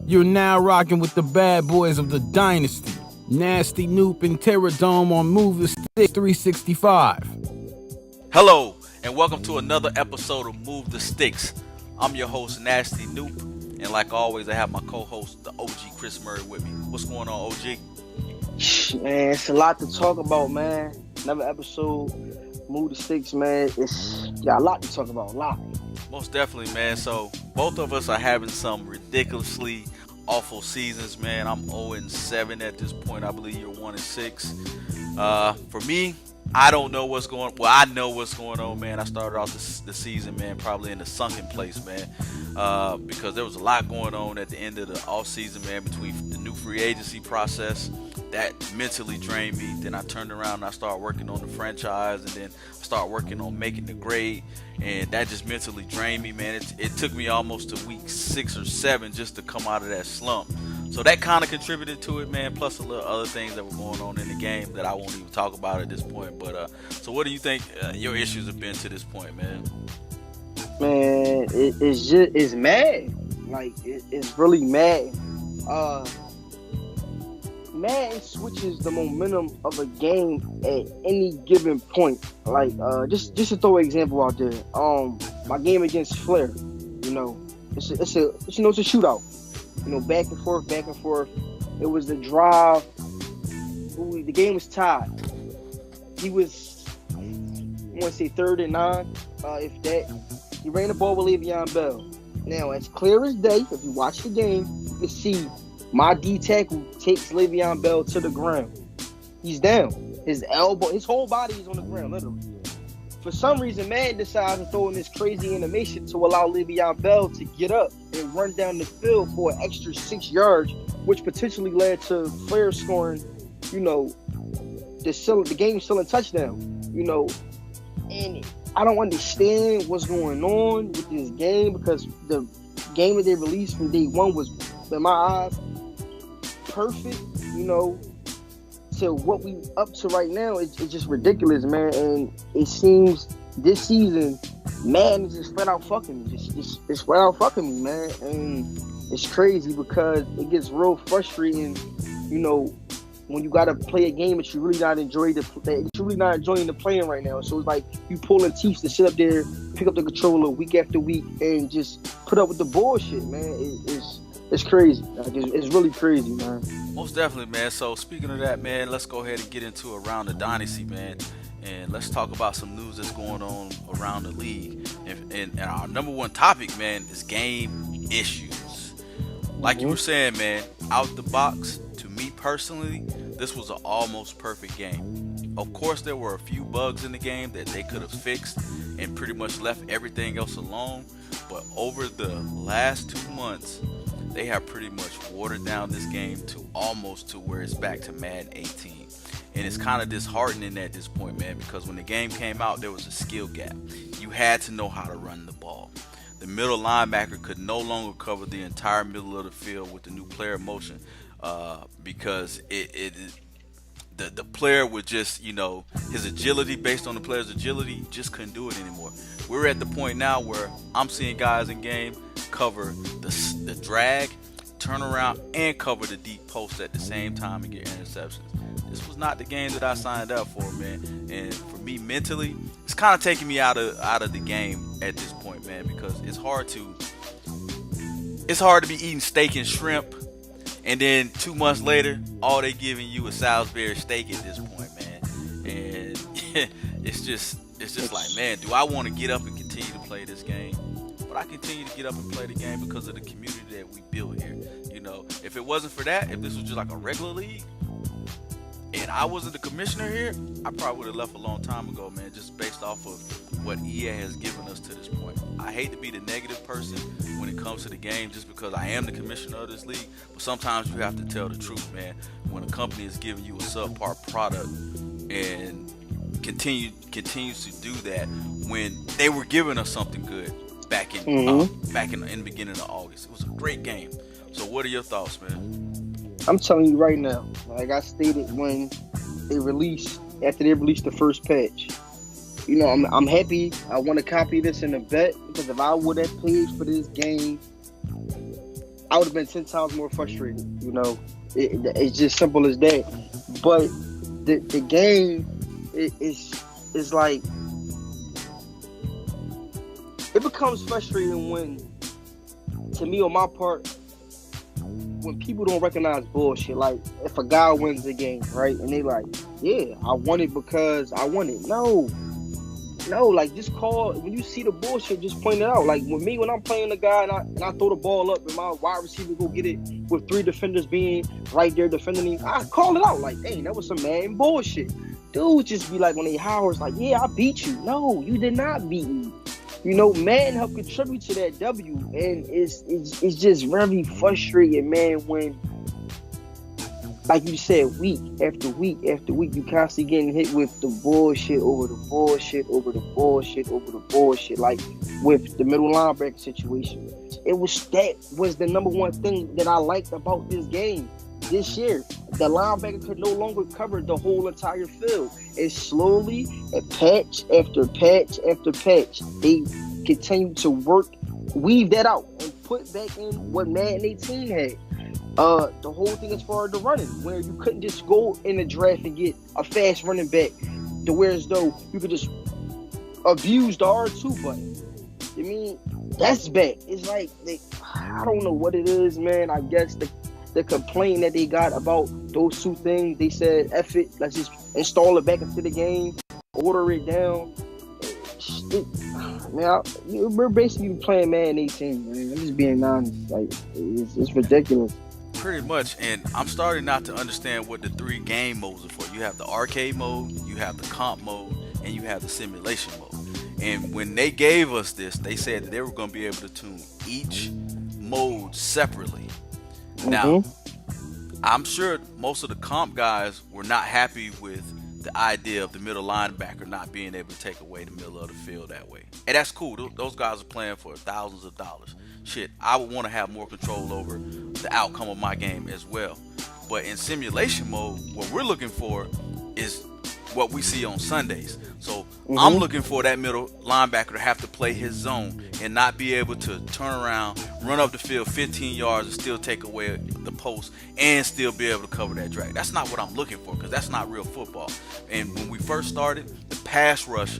You're now rocking with the bad boys of the Dynasty, Nasty Noop and Terror Dome on Move the Stick 365. Hello, and welcome to another episode of Move the Sticks. I'm your host, Nasty Noop, and like always, I have my co-host, the OG Chris Murray, with me. What's going on, OG? Man, it's a lot to talk about, man. Another episode, Move the Sticks, man. It's got a lot to talk about, a lot. Most definitely, man. So, both of us are having some ridiculously awful seasons, man. I'm 0-7 at this point. I believe you're 1-6. For me, I don't know what's going on. Well, I know what's going on, man. I started off the season, man, probably in a sunken place, man, because there was a lot going on at the end of the offseason, man, between the new free agency process. That mentally drained me. Then I turned around and I started working on the franchise, and then I started working on making the grade, and that just mentally drained me, man. It took me almost to week 6 or 7 just to come out of that slump. So that kind of contributed to it, man, plus a little other things that were going on in the game that I won't even talk about at this point. But so what do you think your issues have been to this point, man? Man, it's mad. Like, it's really mad. Madden switches the momentum of a game at any given point. Like, just to throw an example out there. My game against Flair, it's a shootout. Back and forth. It was the drive. The game was tied. He was, I want to say 3rd and 9, if that. He ran the ball with Le'Veon Bell. Now, as clear as day, if you watch the game, you can see my D tackle takes Le'Veon Bell to the ground. He's down. His elbow, his whole body is on the ground, literally. For some reason, man decides to throw in this crazy animation to allow Le'Veon Bell to get up and run down the field for an extra 6 yards, which potentially led to Flair scoring, the game still in touchdown, And I don't understand what's going on with this game, because the game that they released from day one was, in my eyes, perfect, to what we up to right now. It's just ridiculous, man. And it seems this season, man, is just flat out fucking me. It's flat out fucking me, man. And it's crazy because it gets real frustrating, when you gotta play a game that you're really not enjoying the playing right now. So it's like you pulling teeth to sit up there, pick up the controller week after week, and just put up with the bullshit, man. It's crazy. Like, it's really crazy, man. Most definitely, man. So speaking of that, man, let's go ahead and get into Around the Dynasty, man. And let's talk about some news that's going on around the league. And our number one topic, man, is game issues. Like you were saying, man, out the box, to me personally, this was an almost perfect game. Of course, there were a few bugs in the game that they could have fixed and pretty much left everything else alone. But over the last 2 months, they have pretty much watered down this game to almost to where it's back to Madden 18. And it's kind of disheartening at this point, man, because when the game came out, there was a skill gap. You had to know how to run the ball. The middle linebacker could no longer cover the entire middle of the field with the new player motion, because the player would just, his agility, based on the player's agility, just couldn't do it anymore. We're at the point now where I'm seeing guys in game cover the drag, turn around, and cover the deep post at the same time and get interceptions. This was not the game that I signed up for, man. And for me, mentally, it's kind of taking me out of the game at this point, man, because it's hard to be eating steak and shrimp, and then 2 months later, all they giving you is Salisbury steak at this point, man. And it's just like, man, do I want to get up and continue to play this game? But I continue to get up and play the game because of the community that we built here. If it wasn't for that, if this was just like a regular league, and I wasn't the commissioner here, I probably would have left a long time ago, man, just based off of what EA has given us to this point. I hate to be the negative person when it comes to the game just because I am the commissioner of this league, but sometimes you have to tell the truth, man. When a company is giving you a subpar product and continues to do that when they were giving us something good back in the beginning of August. It was a great game. So what are your thoughts, man? I'm telling you right now, like I stated when after they released the first patch, I'm happy. I want to copy this in a bet, because if I would have paid for this game I would have been 10 times more frustrated. You know, it's just simple as that. But the game is like, it becomes frustrating when, to me, on my part, when people don't recognize bullshit. Like, if a guy wins the game, right, and they like, yeah, I won it because I won it. No, like, just call, when you see the bullshit, just point it out. Like, with me, when I'm playing the guy and I throw the ball up and my wide receiver go get it with 3 defenders being right there defending him, I call it out. Like, dang, that was some man bullshit. Dudes just be like, when they holler, it's like, yeah, I beat you. No, you did not beat me. You know, man helped contribute to that W, and it's just very frustrating, man, when, like you said, week after week after week, you constantly getting hit with the bullshit over the bullshit over the bullshit over the bullshit. Like with the middle linebacker situation, that was the number one thing that I liked about this game this year. The linebacker could no longer cover the whole entire field. And slowly, and patch after patch after patch, they continue to weave that out and put back in what Madden 18 had. The whole thing as far as the running, where you couldn't just go in the draft and get a fast running back, to where as though you could just abuse the R2 button. I mean, that's back. It's like, I don't know what it is, man. I guess the complaint that they got about those two things, they said, F it, let's just install it back into the game, order it down. Man, we're basically playing Madden 18, man. I'm just being honest. Like, it's ridiculous. Pretty much, and I'm starting not to understand what the 3 game modes are for. You have the arcade mode, you have the comp mode, and you have the simulation mode. And when they gave us this, they said that they were going to be able to tune each mode separately. Mm-hmm. Now, I'm sure most of the comp guys were not happy with the idea of the middle linebacker not being able to take away the middle of the field that way. And that's cool. Those guys are playing for thousands of dollars. Shit, I would want to have more control over the outcome of my game as well. But in simulation mode, what we're looking for is what we see on Sundays. So I'm looking for that middle linebacker to have to play his zone and not be able to turn around, run up the field 15 yards and still take away the post and still be able to cover that drag. That's not what I'm looking for, because that's not real football. And when we first started, the pass rush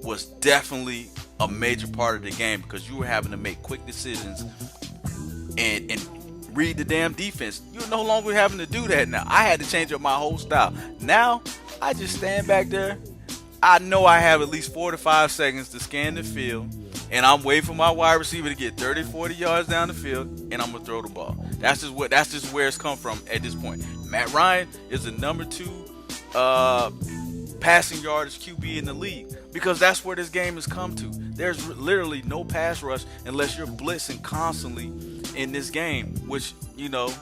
was definitely a major part of the game, because you were having to make quick decisions and read the damn defense. You're no longer having to do that now. I had to change up my whole style. Now, I just stand back there. I know I have at least 4 to 5 seconds to scan the field, and I'm waiting for my wide receiver to get 30, 40 yards down the field, and I'm gonna throw the ball. That's just where it's come from at this point. Matt Ryan is the number 2 passing yardage QB in the league, because that's where this game has come to. There's literally no pass rush unless you're blitzing constantly in this game, which, you know,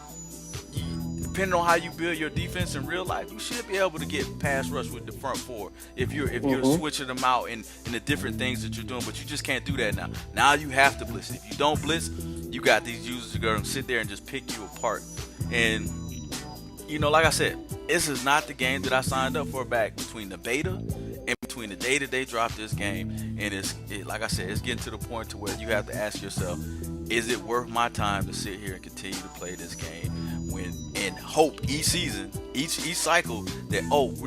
depending on how you build your defense in real life, you should be able to get pass rush with the front 4 if you're switching them out in the different things that you're doing. But you just can't do that now. Now you have to blitz. If you don't blitz, you got these users that are going to sit there and just pick you apart. And, you know, like I said, this is not the game that I signed up for back between the beta and between the day that they dropped this game. And like I said, it's getting to the point to where you have to ask yourself, is it worth my time to sit here and continue to play this game and hope each season, each cycle, that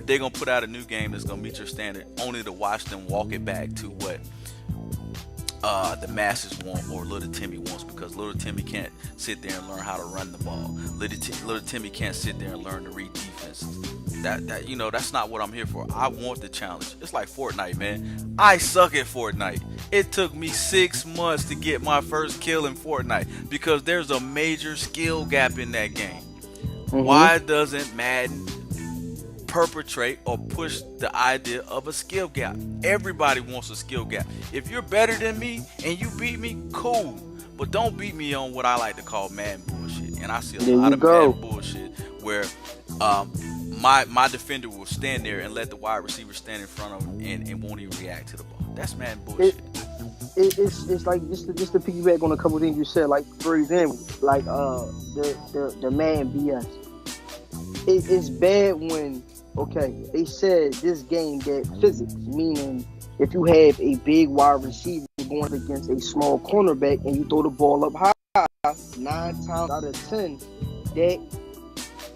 they're gonna put out a new game that's gonna meet your standard, only to watch them walk it back to what the masses want or little Timmy wants, because little Timmy can't sit there and learn how to run the ball. Little Timmy can't sit there and learn to read defenses. That you know, that's not what I'm here for. I want the challenge. It's like Fortnite, man. I suck at Fortnite. It took me 6 months to get my first kill in Fortnite because there's a major skill gap in that game. Why doesn't Madden perpetrate or push the idea of a skill gap? Everybody wants a skill gap. If you're better than me and you beat me, cool. But don't beat me on what I like to call Madden bullshit. And I see a lot of Madden bullshit where my defender will stand there and let the wide receiver stand in front of him and won't even react to the ball. That's Madden bullshit. It's like just to piggyback on a couple of things you said, like for example, like the man BS. It's bad when, okay, they said this game that physics, meaning if you have a big wide receiver going against a small cornerback and you throw the ball up high, 9 times out of 10, that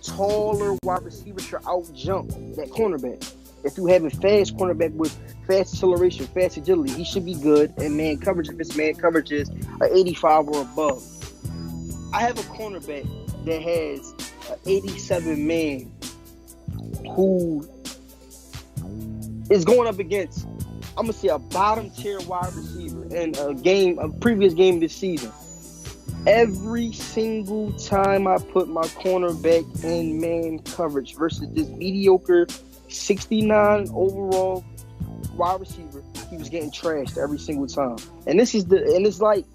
taller wide receiver should out jump that cornerback. If you have a fast cornerback with fast acceleration, fast agility, he should be good. And man coverage, if his man coverage is an 85 or above. I have a cornerback that has an 87 man who is going up against, I'm gonna say, a bottom tier wide receiver in a previous game this season. Every single time I put my cornerback in man coverage versus this mediocre 69 overall wide receiver, he was getting trashed every single time. And it's like,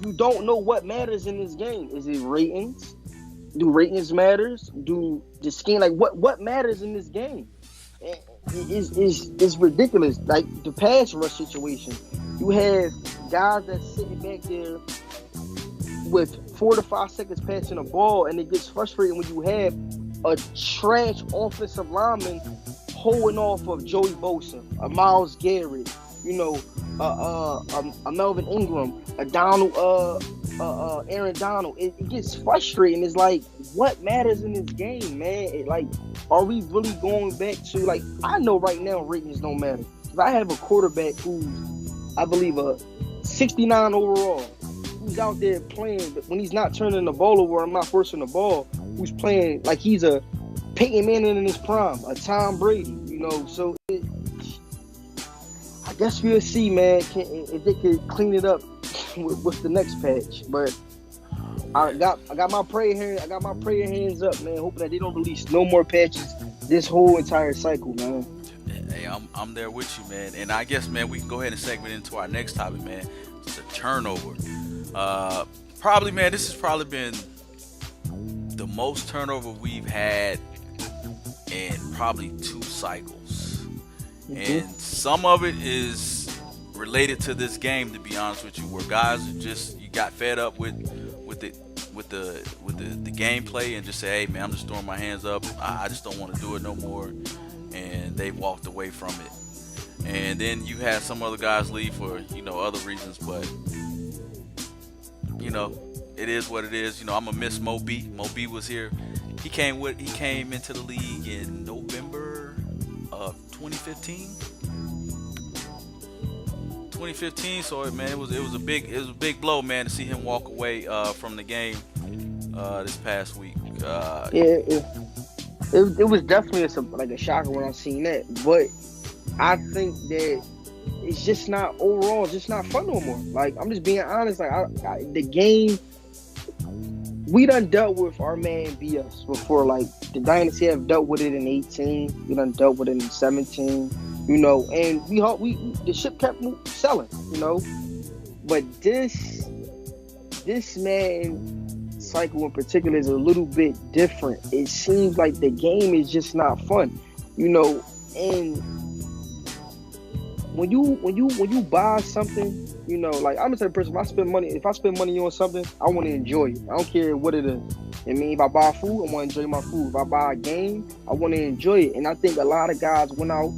you don't know what matters in this game. Is it ratings? Do ratings matters? Do the scheme, like what matters in this game? It's ridiculous. Like the pass rush situation, you have guys that's sitting back there with 4 to 5 seconds passing the ball, and it gets frustrating when you have a trash offensive lineman holding off of Joey Bosa, a Myles Garrett, a Melvin Ingram, a Aaron Donald. It gets frustrating. It's like, what matters in this game, man? Are we really going back to, like, I know right now ratings don't matter. If I have a quarterback who's, I believe, a 69 overall, who's out there playing, but when he's not turning the ball over, I'm not forcing the ball, who's playing like he's a Peyton Manning in his prime, a Tom Brady, so I guess we'll see, man, if they could clean it up with the next patch. But I got my prayer hands up, man, hoping that they don't release no more patches this whole entire cycle, man. Hey, I'm there with you, man. And I guess, man, we can go ahead and segment into our next topic, man. It's a turnover. Probably, man, this has probably been the most turnover we've had in probably 2 cycles. Mm-hmm. And some of it is related to this game, to be honest with you, where guys you got fed up with the gameplay and just say, hey, man, I'm just throwing my hands up. I just don't want to do it no more. And they walked away from it. And then you had some other guys leave for, other reasons, but it is what it is. I'm gonna miss Mo B. Mo B was here. He came into the league in November of 2015. 2015. So man, it was a big blow, man, to see him walk away from the game this past week. It was definitely a shocker when I seen that. But I think that it's just not fun no more. Like, I'm just being honest. Like, the game, we done dealt with our man BS before. Like, the Dynasty have dealt with it in 18. We done dealt with it in 17. And the ship kept selling. But this man cycle in particular is a little bit different. It seems like the game is just not fun. And when you buy something, like, I'm the type of person, if I spend money on something, I want to enjoy it. I don't care what it is. If I buy food, I want to enjoy my food. If I buy a game, I want to enjoy it. And I think a lot of guys went out,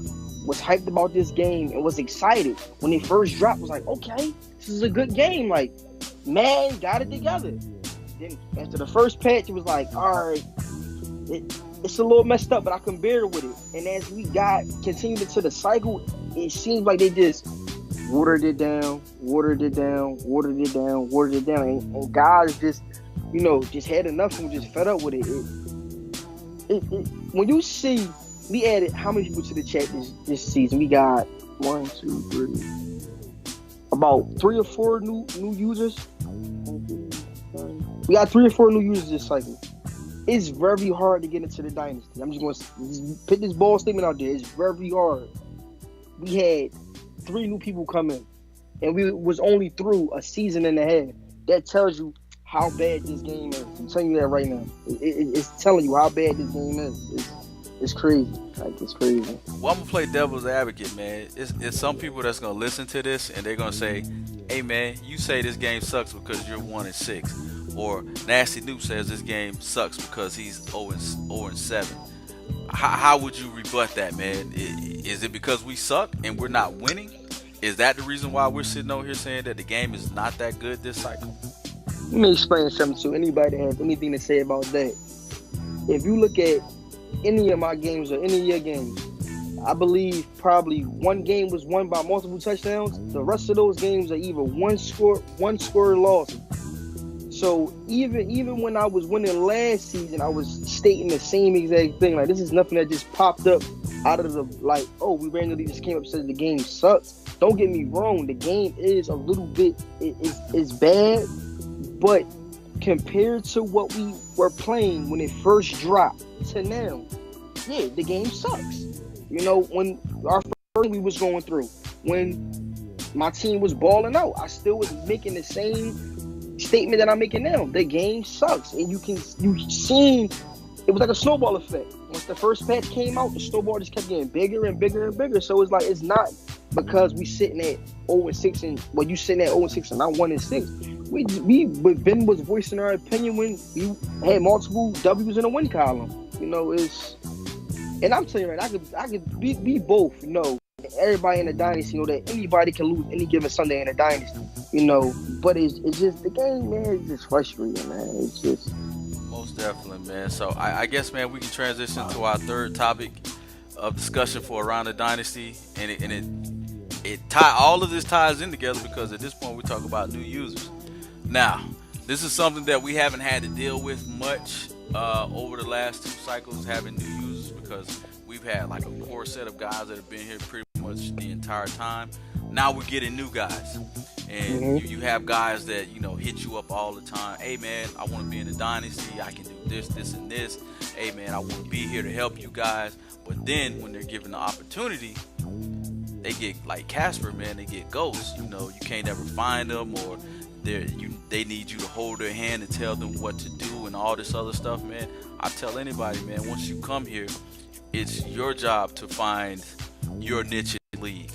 was hyped about this game, and was excited when it first dropped. Was like, okay, this is a good game. Like, man, got it together. Then after the first patch, it was like, all right, it's a little messed up, but I can bear with it. And as we continued into the cycle, it seems like they just watered it down, and guys just, just had enough and just fed up with it. When you see, we added how many people to the chat this season? We got 1, 2, 3, about 3 or 4 new users. We got 3 or 4 new users this cycle. It's very hard to get into the Dynasty. I'm just going to put this bold statement out there. It's very hard. We had 3 new people come in, and we was only through a season and a half. That tells you how bad this game is. I'm telling you that right now. It's telling you how bad this game is. It's crazy. Like, it's crazy. Well, I'm gonna play devil's advocate, man. It's some people that's gonna listen to this and they're gonna say, hey, man, you say this game sucks because you're 1-6. Or Nasty Noob says this game sucks because he's 0-7. How would you rebut that, man? Is it because we suck and we're not winning? Is that the reason why we're sitting over here saying that the game is not that good this cycle? Let me explain something to anybody that has anything to say about that. If you look at any of my games or any of your games, I believe probably one game was won by multiple touchdowns. The rest of those games are either one score losses. So even when I was winning last season, I was stating the same exact thing. Like, this is nothing that just popped up out of the, like, oh, we randomly just came up and said the game sucks. Don't get me wrong, the game is a little bit, it's bad, but compared to what we were playing when it first dropped to now, yeah, the game sucks. You know, when our first we was going through, when my team was balling out, I still was making the same statement that I'm making now. The game sucks, and you seen it was like a snowball effect. Once the first patch came out, the snowball just kept getting bigger and bigger and bigger. So it's like, it's not because we sitting at 0-6 and well, you sitting at 0-6 and I'm 1-6. Ben was voicing our opinion when we had multiple W's in the win column. You know, and I'm telling you, right, I could be both. You know, everybody in the dynasty, you know, that anybody can lose any given Sunday in the dynasty. You know, but it's just the game, man. It's just frustrating, man. It's just most definitely, man. So I guess, man, we can transition to our third topic of discussion for around the dynasty, and all of this ties in together because at this point we talk about new users. Now, this is something that we haven't had to deal with much over the last two cycles, having new users, because we've had like a core set of guys that have been here pretty much the entire time. Now we're getting new guys, and you have guys that, you know, hit you up all the time. Hey man, I want to be in the dynasty. I can do this, this, and this. Hey man, I want to be here to help you guys. But then when they're given the opportunity, they get like Casper, man. They get ghosts. You know, you can't ever find them, or they need you to hold their hand and tell them what to do and all this other stuff, man. I tell anybody, man, once you come here, it's your job to find your niche in the league.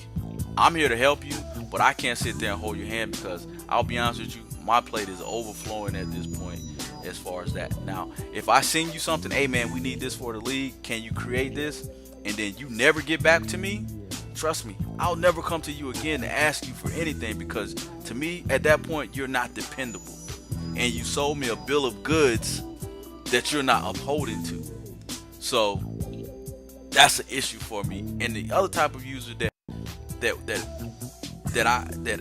I'm here to help you, but I can't sit there and hold your hand because I'll be honest with you, my plate is overflowing at this point as far as that. Now, if I send you something, hey man, we need this for the league, can you create this? And then you never get back to me, trust me, I'll never come to you again to ask you for anything, because to me, at that point, you're not dependable. And you sold me a bill of goods that you're not upholding to. So that's an issue for me. And the other type of user that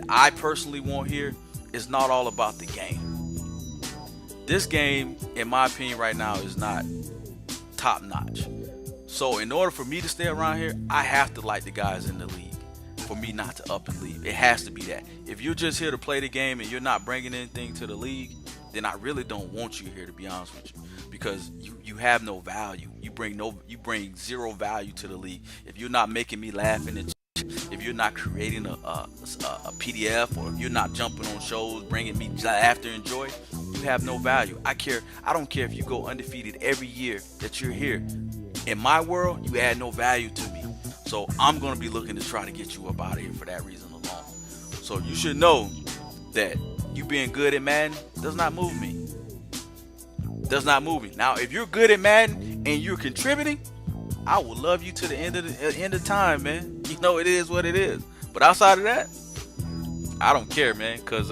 I personally want here is not all about the game. This game, in my opinion, right now is not top notch. So in order for me to stay around here, I have to like the guys in the league for me not to up and leave. It has to be that. If you're just here to play the game and you're not bringing anything to the league, then I really don't want you here, to be honest with you, because you have no value. You bring zero value to the league. If you're not making me laugh in the chat, if you're not creating a PDF, or if you're not jumping on shows, bringing me laughter and joy, you have no value. I don't care if you go undefeated every year that you're here. In my world, you add no value to me. So I'm going to be looking to try to get you up out of here for that reason alone. So you should know that you being good at Madden does not move me. Does not move me. Now, if you're good at Madden and you're contributing, I will love you to the end of time, man. You know, it is what it is. But outside of that, I don't care, man, because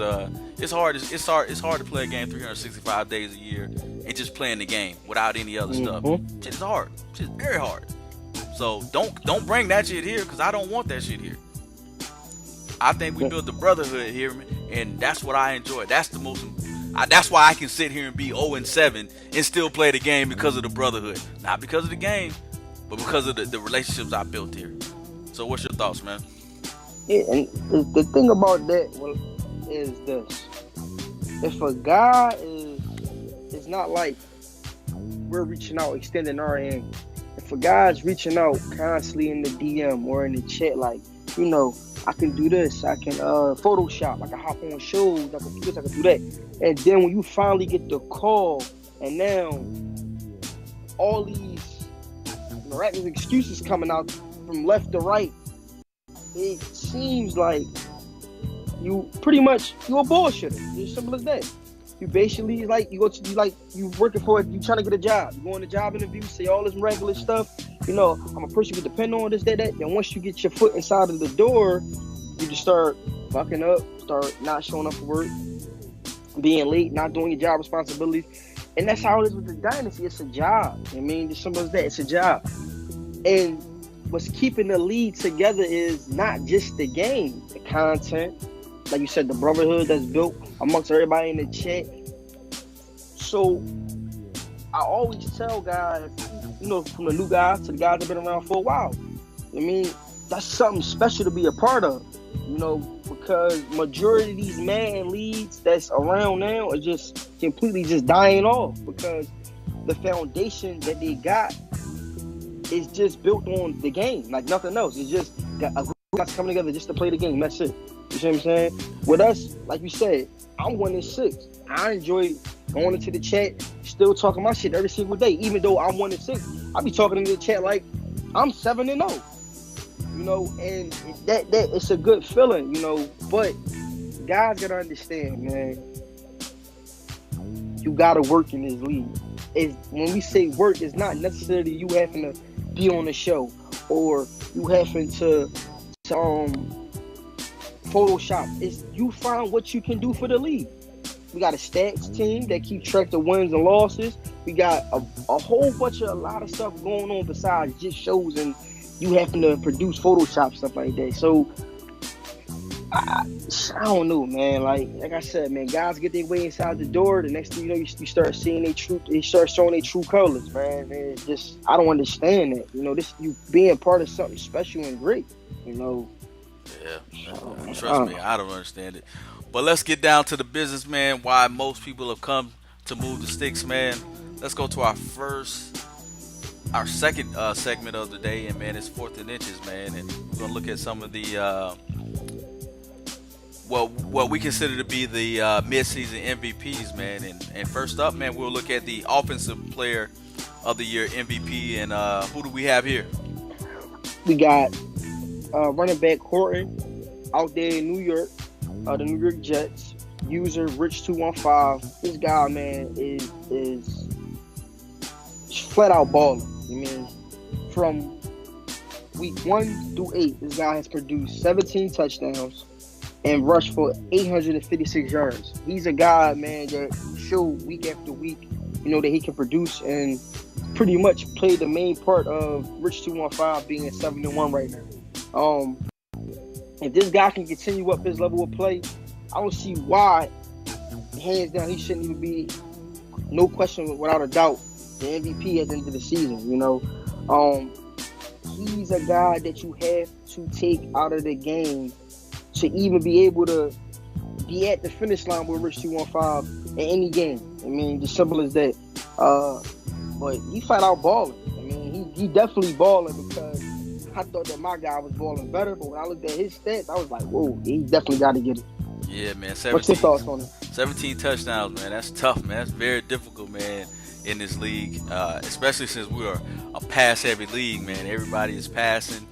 it's hard to play a game 365 days a year and just playing the game without any other stuff. It's hard. It's very hard. So don't bring that shit here, because I don't want that shit here. I think we built the brotherhood here, and that's what I enjoy. That's the most. That's why I can sit here and be 0-7 and still play the game, because of the brotherhood, not because of the game, but because of the relationships I built here. So what's your thoughts, man? Yeah, and the thing about that is this: if a guy is not like we're reaching out, extending our hand. If a guy's reaching out constantly in the DM or in the chat, like, you know, I can do this, I can Photoshop, I can hop on shows, I can do this, I can do that. And then when you finally get the call, and now all these miraculous excuses coming out from left to right, it seems like you're a bullshitter. It's simple as that. You basically you working for it, you trying to get a job. You go on the job interview, say all this regular stuff. You know, I'm a person you can depend on, this, that. Then once you get your foot inside of the door, you to start fucking up, start not showing up for work, being late, not doing your job responsibilities. And that's how it is with the Dynasty. It's a job. I mean, as simple as that. It's a job. And what's keeping the league together is not just the game, the content, like you said, the brotherhood that's built amongst everybody in the chat. So I always tell guys, from the new guys to the guys that have been around for a while, I mean, that's something special to be a part of, because majority of these Madden leagues that's around now are just completely just dying off because the foundation that they got is just built on the game, like nothing else. It's just got a group of guys coming together just to play the game. That's it. You see what I'm saying? With us, like you said, I'm 1-6. I enjoy going into the chat, still talking my shit every single day. Even though I'm 1-6, I be talking in the chat like I'm 7-0. And that it's a good feeling, But guys gotta understand, man. You gotta work in this league. When we say work, it's not necessarily you having to be on the show or you having to Photoshop. It's you find what you can do for the league. We got a stats team that keep track of wins and losses. We got a whole bunch of a lot of stuff going on besides just shows and you having to produce Photoshop stuff like that. So I don't know, man. Like I said, man, guys get their way inside the door. The next thing you know, you start seeing they start showing their true colors, man. And it's just I don't understand that. This you being part of something special and great. Yeah, trust me, I don't understand it. But let's get down to the business, man. Why most people have come to move the sticks, man. Let's go to our second segment of the day, and man, it's 4th and inches, man. And we're gonna look at some of the what we consider to be the mid-season MVPs, man. And first up, man, we'll look at the offensive player of the year MVP. And who do we have here? We got running back Horton out there in New York, the New York Jets. User Rich215. This guy, man, is flat out balling. I mean, from week 1 through 8, this guy has produced 17 touchdowns and rushed for 856 yards. He's a guy, man, that showed week after week, that he can produce and pretty much played the main part of Rich215 being at 7-1 right now. If this guy can continue up his level of play, I don't see why, hands down, he shouldn't even be, no question, without a doubt, the MVP at the end of the season. He's a guy that you have to take out of the game to even be able to be at the finish line with Rich 215 in any game. I mean, just simple as that. But he flat out balling. I mean, he definitely balling because I thought that my guy was balling better, but when I looked at his stats, I was like, whoa, he definitely got to get it. Yeah, man. What's your thoughts on it? 17 touchdowns, man. That's tough, man. That's very difficult, man, in this league, especially since we are a pass-heavy league, man. Everybody is passing.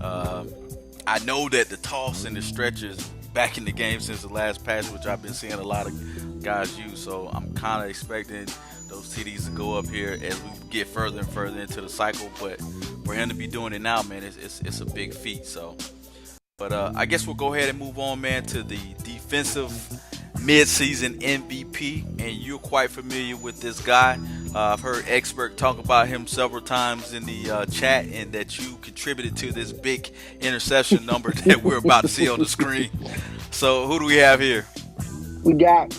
I know that the toss and the stretches back in the game since the last pass, which I've been seeing a lot of guys use, so I'm kind of expecting those TDs to go up here as we get further and further into the cycle. But for him to be doing it now, man, it's a big feat. So, but I guess we'll go ahead and move on, man, to the defensive mid-season MVP, and you're quite familiar with this guy. I've heard Expert talk about him several times in the chat, and that you contributed to this big interception number that we're about to see on the screen. So who do we have here? We got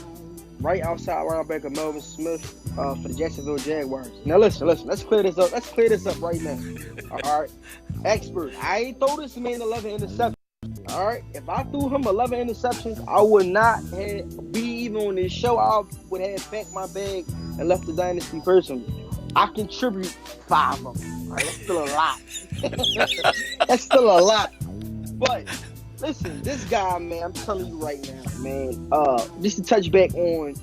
right outside linebacker Melvin Smith for the Jacksonville Jaguars. Now listen, let's clear this up. Let's clear this up right now. All right, Expert, I ain't throw this man 11 interceptions. All right, if I threw him 11 interceptions, I would not be even on this show. I would have packed my bag and left the Dynasty personally. I contribute 5 of them. All right, that's still a lot. That's still a lot. But listen, this guy, man, I'm telling you right now, man, just to touch back on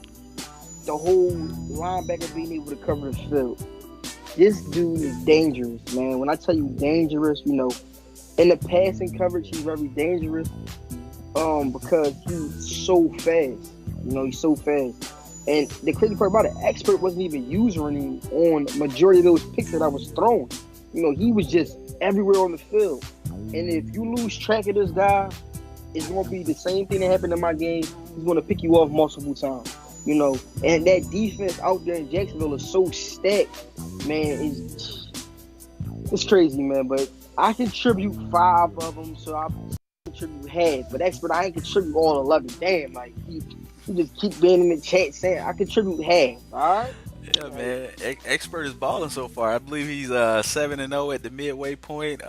the whole linebacker being able to cover the field. This dude is dangerous, man. When I tell you dangerous, in the passing coverage, he's very dangerous because he's so fast. He's so fast. And the crazy part about it, Expert wasn't even using him on majority of those picks that I was throwing. He was just everywhere on the field. And if you lose track of this guy, it's gonna be the same thing that happened in my game. He's gonna pick you off multiple times. You know, and that defense out there in Jacksonville is so stacked, man. It's crazy, man. But I contribute 5 of them, so I contribute half. But expert, I ain't contribute all 11. Damn, like you just keep being in the chat saying I contribute half. All right. Yeah, man. Expert is balling so far. I believe he's 7-0 at the midway point.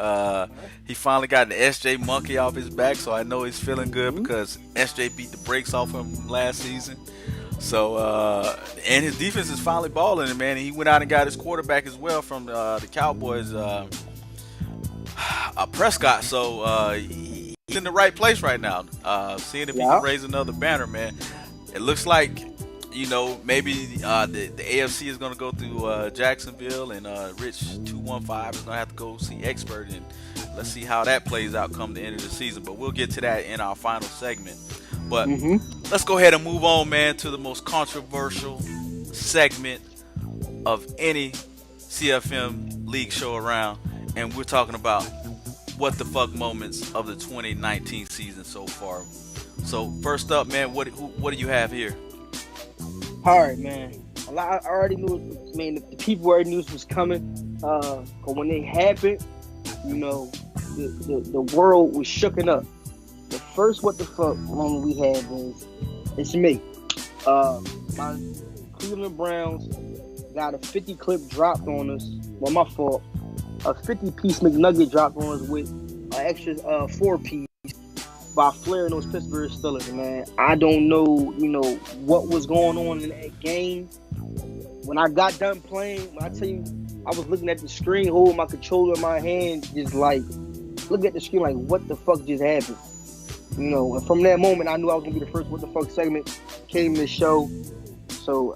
He finally got the SJ monkey off his back, so I know he's feeling good because SJ beat the brakes off him last season. So and his defense is finally balling, man. He went out and got his quarterback as well from the Cowboys, Prescott. So he's in the right place right now. Seeing if he can raise another banner, man. It looks like, you know, maybe the AFC is going to go through Jacksonville, and Rich 215 is going to have to go see Expert, and let's see how that plays out come the end of the season. But we'll get to that in our final segment. But let's go ahead and move on, man, to the most controversial segment of any CFM League show around, and we're talking about what the fuck moments of the 2019 season so far. So first up, man, what do you have here? All right, man. I already knew. Man, the people already knew this was coming. But when it happened, you know, the world was shooken up. The first what the fuck moment we had was, it's me. My Cleveland Browns got a 50 clip dropped on us. Well, my fault. A 50-piece McNugget dropped on us with an extra 4-piece by Flair and those Pittsburgh Steelers, man. I don't know, you know, what was going on in that game. When I got done playing, when I tell you, I was looking at the screen, holding my controller in my hand, just like, looking at the screen like, what the fuck just happened? You know, and from that moment, I knew I was going to be the first What the Fuck segment came to the show. So,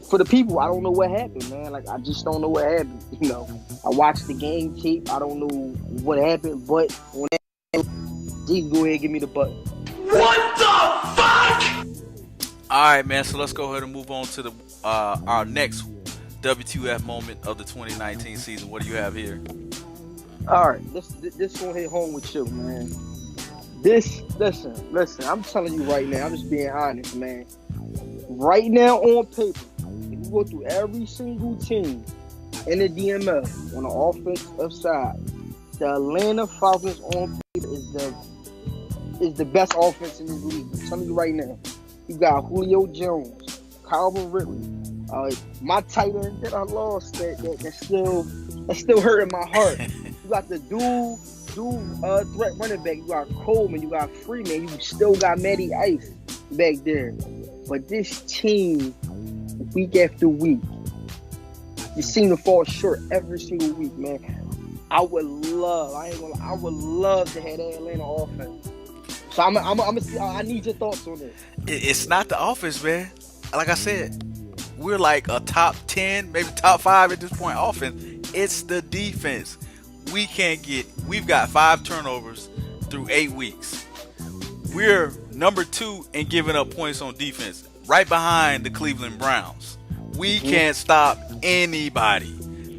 for the people, I don't know what happened, man. Like, I just don't know what happened. You know, I watched the game tape. I don't know what happened, but when that happened, you go ahead and give me the button. What the fuck? All right, man. So let's go ahead and move on to the our next WTF moment of the 2019 season. What do you have here? All right, this gonna hit home with you, man. Listen. I'm telling you right now. I'm just being honest, man. Right now on paper, if you go through every single team in the DML on the offensive side, the Atlanta Falcons on paper is the best offense in this league. I'm telling you right now. You got Julio Jones, Calvin Ridley, my tight end that I lost that's still hurting my heart. You got the dual threat running back. You got Coleman. You got Freeman. You still got Matty Ice back there. But this team, week after week, you seem to fall short every single week, man. I would love to have that Atlanta offense. So I need your thoughts on this. It's not the offense, man. Like I said, we're like a top 10, maybe top 5 at this point offense. It's the defense. We've got 5 turnovers through 8 weeks. We're number 2 in giving up points on defense, right behind the Cleveland Browns. We can't stop anybody.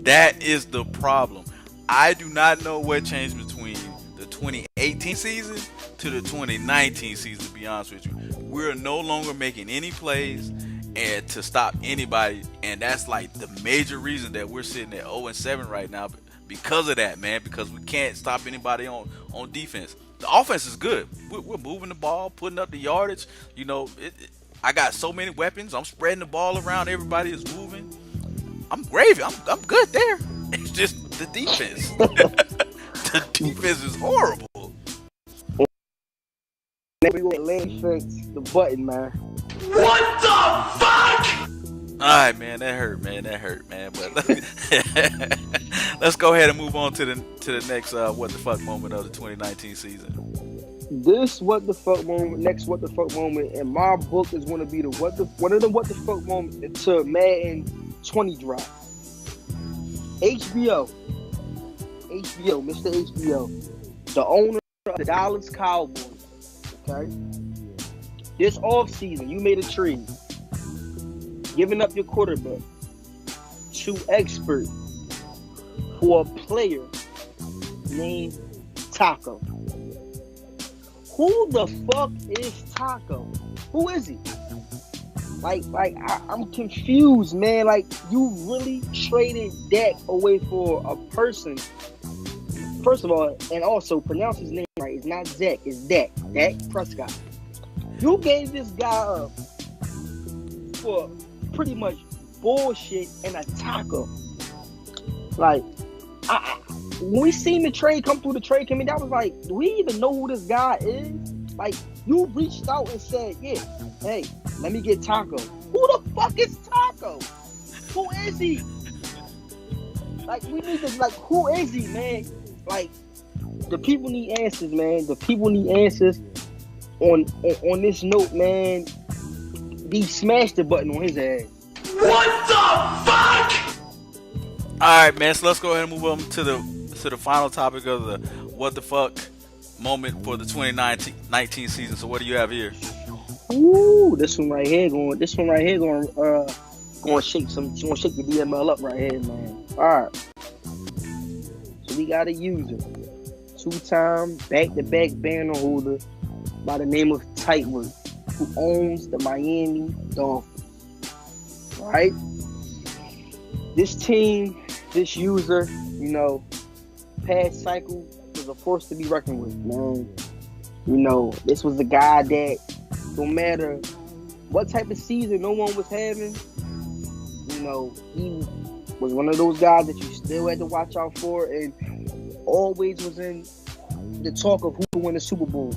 That is the problem. I do not know what changed between the 2018 season to the 2019 season, to be honest with you. We're no longer making any plays and to stop anybody, and that's like the major reason that we're sitting at 0-7 right now, because of that, man, because we can't stop anybody on defense. The offense is good. We're moving the ball, putting up the yardage. You know, I got so many weapons. I'm spreading the ball around. Everybody is moving. I'm gravy. I'm good there. It's just the defense. The defense is horrible. We go lane fix the button, man. What the fuck? Alright, man, that hurt, man. But let's go ahead and move on to the next what the fuck moment of the 2019 season. This what the fuck moment, next what the fuck moment in my book is going to be one of the what the fuck moments until Madden 20 drop. HBO, Mr. HBO, the owner of the Dallas Cowboys. Okay, this offseason, you made a trade, giving up your quarterback to Expert for a player named Taco. who the fuck is Taco? Who is he? I'm confused, man. Like, you really traded Dak away for a person. First of all, and also pronounce his name right. It's not Zach, it's Dak. Dak Prescott. You gave this guy up for pretty much bullshit and a taco. Like, when we seen the trade come through the trade committee, that was like, do we even know who this guy is? Like, you reached out and said, yeah, hey, let me get Taco. Who the fuck is Taco? Who is he? Like, we need to, like, who is he, man? Like, the people need answers, man. The people need answers. On this note, man, he smashed the button on his ass. What the fuck? All right, man. So let's go ahead and move on to the final topic of the what the fuck moment for the 2019 season. So what do you have here? Ooh, this one right here going shake the DML up right here, man. All right. So we got a user, 2-time back-to-back banner holder by the name of Tightwork, who owns the Miami Dolphins. Right? This team, this user, you know, past cycle was a force to be reckoned with, man. You know, this was the guy that no matter what type of season no one was having, you know, he was one of those guys that you still had to watch out for and always was in the talk of who would win the Super Bowl.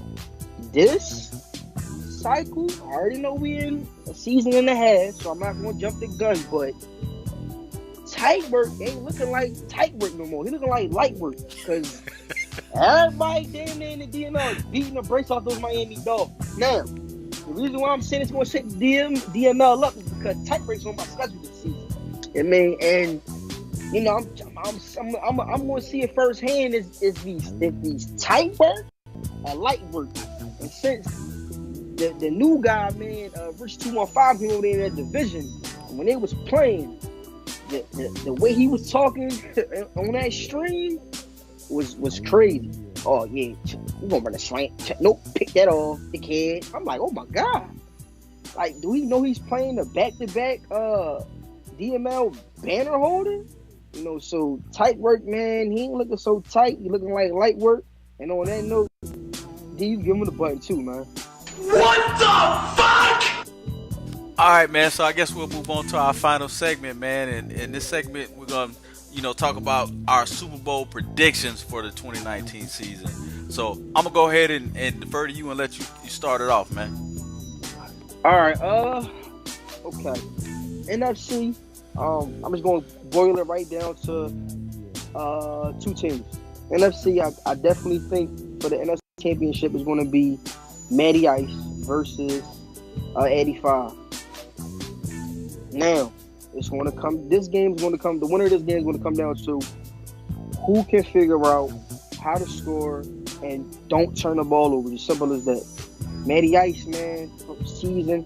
This cycle, I already know we in a season and a half, so I'm not going to jump the gun, but Tightwork ain't looking like Tightwork no more. He looking like Lightwork, because everybody damn near in the DML is beating the brakes off those Miami Dolphins. Now, the reason why I'm saying it's going to shake the DML up is because Tightwork's on my schedule this season. I mean, and you know, I'm going to see it firsthand if these Tightwork or Lightwork. And since the new guy, man, Rich 215 came over there in that division, and when they was playing, the way he was talking on that stream was crazy. Oh yeah, we're gonna run a slant. Nope, pick that off, the kid. I'm like, oh my god. Like, do we know he's playing the back-to-back DML banner holder? You know, so Tightwork, man, he ain't looking so tight. He looking like Lightwork. And on that note, D, you give him the button too, man. What the fuck? All right, man. So I guess we'll move on to our final segment, man. And in this segment, we're gonna, you know, talk about our Super Bowl predictions for the 2019 season. So I'm gonna go ahead and defer to you and let you start it off, man. All right. Okay. NFC. I'm just gonna boil it right down to two teams. NFC. I definitely think for the NFC Championship is going to be Matty Ice versus 85. Now, it's going to come. This game is going to come. The winner of this game is going to come down to who can figure out how to score and don't turn the ball over. As simple as that. Matty Ice, man, season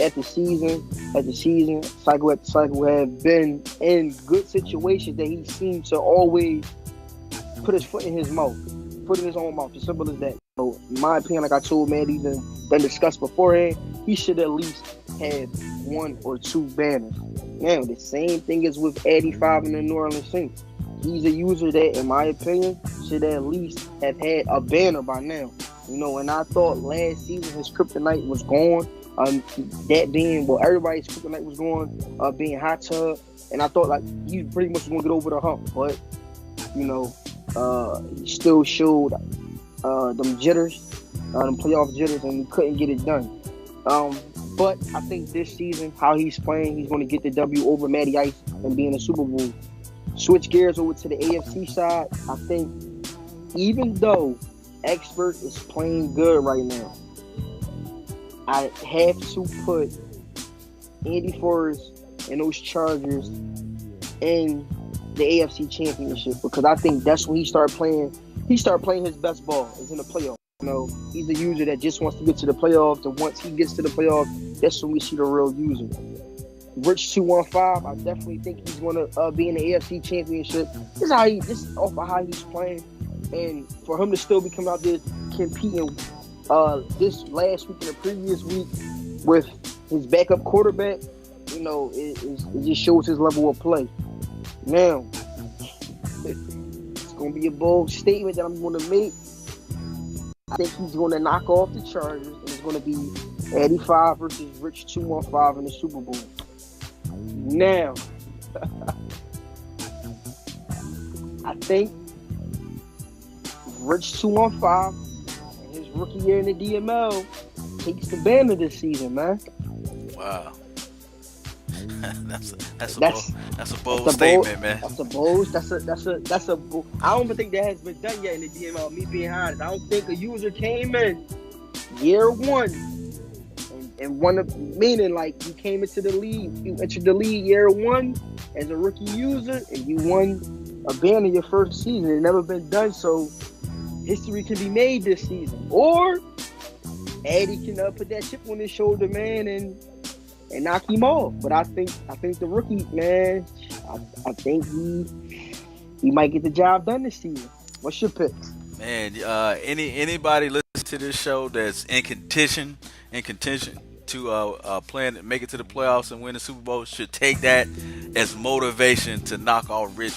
after season after season, cycle after cycle, have been in good situations that he seems to always put his foot in his mouth, put in his own mouth. As simple as that. So, in my opinion, like I told Matty and been discussed beforehand, he should at least have 1 or 2 banners. Now, the same thing is with 85 in the New Orleans Saints. He's a user that, in my opinion, should at least have had a banner by now. You know, and I thought last season his kryptonite was gone. That being, well, everybody's kryptonite was gone, being Hot Tub. And I thought, like, he pretty much was going to get over the hump. But, you know, he still showed them jitters, them playoff jitters, and he couldn't get it done. But I think this season, how he's playing, he's going to get the W over Matty Ice and be in the Super Bowl. Switch gears over to the AFC side. I think even though Expert is playing good right now, I have to put Andy Forrest and those Chargers in the AFC Championship, because I think that's when he started playing his best ball, is in the playoffs. You know, he's a user that just wants to get to the playoffs, and once he gets to the playoffs, that's when we see the real user. Rich 215, I definitely think he's going to be in the AFC Championship. This is off of how he's playing, and for him to still be coming out there competing this last week and the previous week with his backup quarterback, it just shows his level of play. Now, it's going to be a bold statement that I'm going to make. I think he's going to knock off the Chargers, and it's going to be 85 versus Rich 215 in the Super Bowl. Now, I think Rich 215 and his rookie year in the DML takes the banner this season, man. Wow. that's a bold statement, man. That's a bold. I don't even think that has been done yet in the DML. Me being honest, I don't think a user came in year one and won meaning like you came into the league, you entered the league year one as a rookie user and you won a banner your first season. It's never been done, so history can be made this season. Or Eddie can put that chip on his shoulder, man, and knock him off. But I think the rookie, man, I think he might get the job done this season. What's your pick? Man, anybody listen to this show that's in contention to make it to the playoffs and win the Super Bowl should take that as motivation to knock off Rich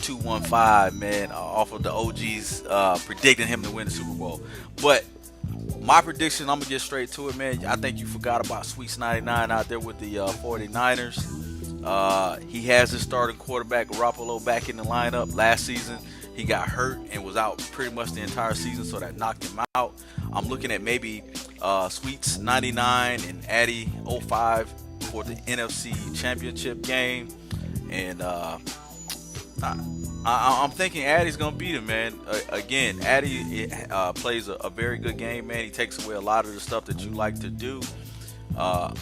215, man, off of the OGs predicting him to win the Super Bowl. But my prediction, I'm going to get straight to it, man. I think you forgot about Sweets 99 out there with the 49ers. He has his starting quarterback, Garoppolo, back in the lineup. Last season, he got hurt and was out pretty much the entire season, so that knocked him out. I'm looking at maybe Sweets 99 and Addy 05 for the NFC Championship game. And I'm thinking Addy's going to beat him, man. Again, Addy plays a very good game, man. He takes away a lot of the stuff that you like to do on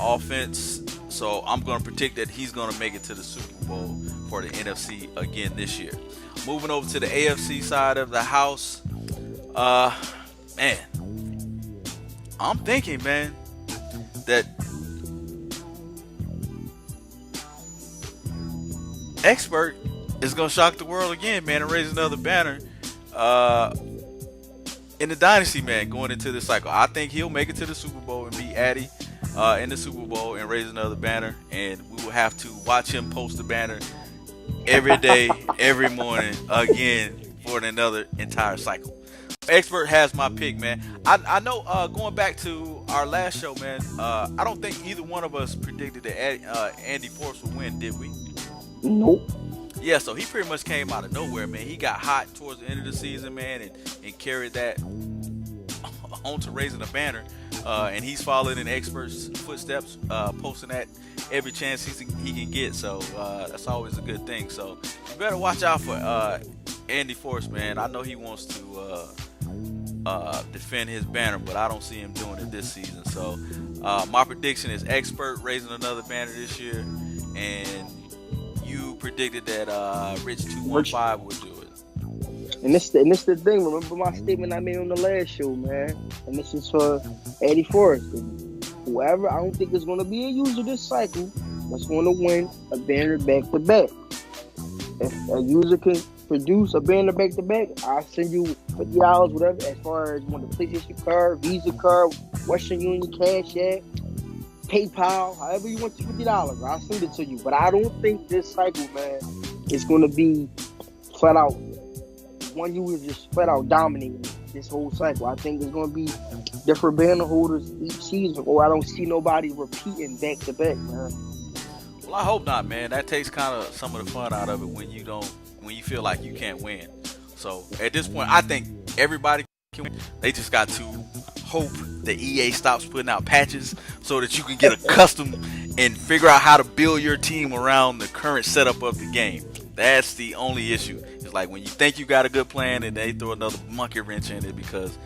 offense. So I'm going to predict that he's going to make it to the Super Bowl for the NFC again this year. Moving over to the AFC side of the house, man, I'm thinking, man, that Expert is going to shock the world again, man, and raise another banner in the Dynasty, man, going into this cycle. I think he'll make it to the Super Bowl and beat Addy in the Super Bowl and raise another banner, and we will have to watch him post the banner every day, every morning, again, for another entire cycle. Expert has my pick, man. I know going back to our last show, man, I don't think either one of us predicted that Andy Force would win, did we? Nope. Yeah, so he pretty much came out of nowhere, man. He got hot towards the end of the season, man, and carried that on to raising a banner. And he's following in Expert's footsteps, posting that every chance he can get. So that's always a good thing. So you better watch out for Andy Force, man. I know he wants to defend his banner, but I don't see him doing it this season. So my prediction is Expert raising another banner this year, and you predicted that Rich 215 would do it. And this the thing. Remember my statement I made on the last show, man. And this is for Eddie Forrest. Whoever, I don't think there's going to be a user this cycle that's going to win a banner back to back. If a user can produce a banner back to back, I'll send you $50, whatever. As far as the PlayStation card, Visa card, Western Union, Cash App, PayPal, however you want your $50, I'll send it to you. But I don't think this cycle, man, is going to be flat out. One user just flat out dominating this whole cycle. I think there's going to be different banner holders each season, or I don't see nobody repeating back to back, man. Well, I hope not, man. That takes kind of some of the fun out of it when you feel like you can't win. So at this point, I think everybody can win. They just got to hope that EA stops putting out patches so that you can get accustomed and figure out how to build your team around the current setup of the game. That's the only issue. It's like when you think you got a good plan and they throw another monkey wrench in it because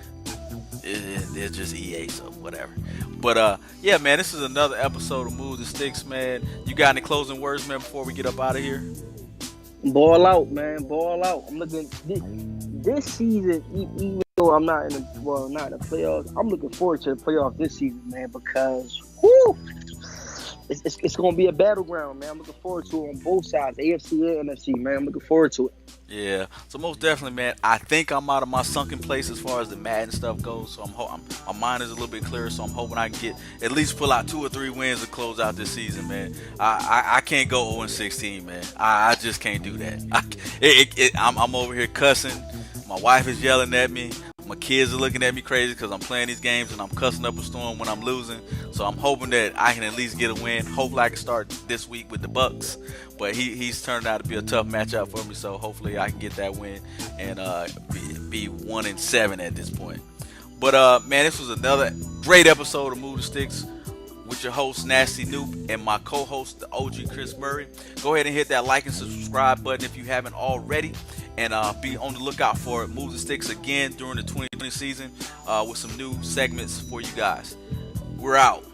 it's just EA, so whatever. But yeah, man, this is another episode of Move the Sticks, man. You got any closing words, man, before we get up out of here? Ball out, man. Ball out. I'm looking this season, even though I'm not in the playoffs. I'm looking forward to the playoffs this season, man, because it's gonna be a battleground, man. I'm looking forward to it on both sides, AFC and NFC, man. I'm looking forward to it. Yeah, so most definitely, man. I think I'm out of my sunken place as far as the Madden stuff goes. So my mind is a little bit clearer. So I'm hoping I can at least pull out 2 or 3 wins to close out this season, man. I can't go 0-16, man. I just can't do that. I'm over here cussing. My wife is yelling at me. My kids are looking at me crazy because I'm playing these games and I'm cussing up a storm when I'm losing. So I'm hoping that I can at least get a win. Hopefully I can start this week with the Bucks. But he's turned out to be a tough matchup for me. So hopefully I can get that win and be 1-7 at this point. But man, this was another great episode of Move the Sticks with your host Nasty Noop and my co-host the OG Chris Murray. Go ahead and hit that like and subscribe button if you haven't already. And be on the lookout for Move the Sticks again during the 2020 season with some new segments for you guys. We're out.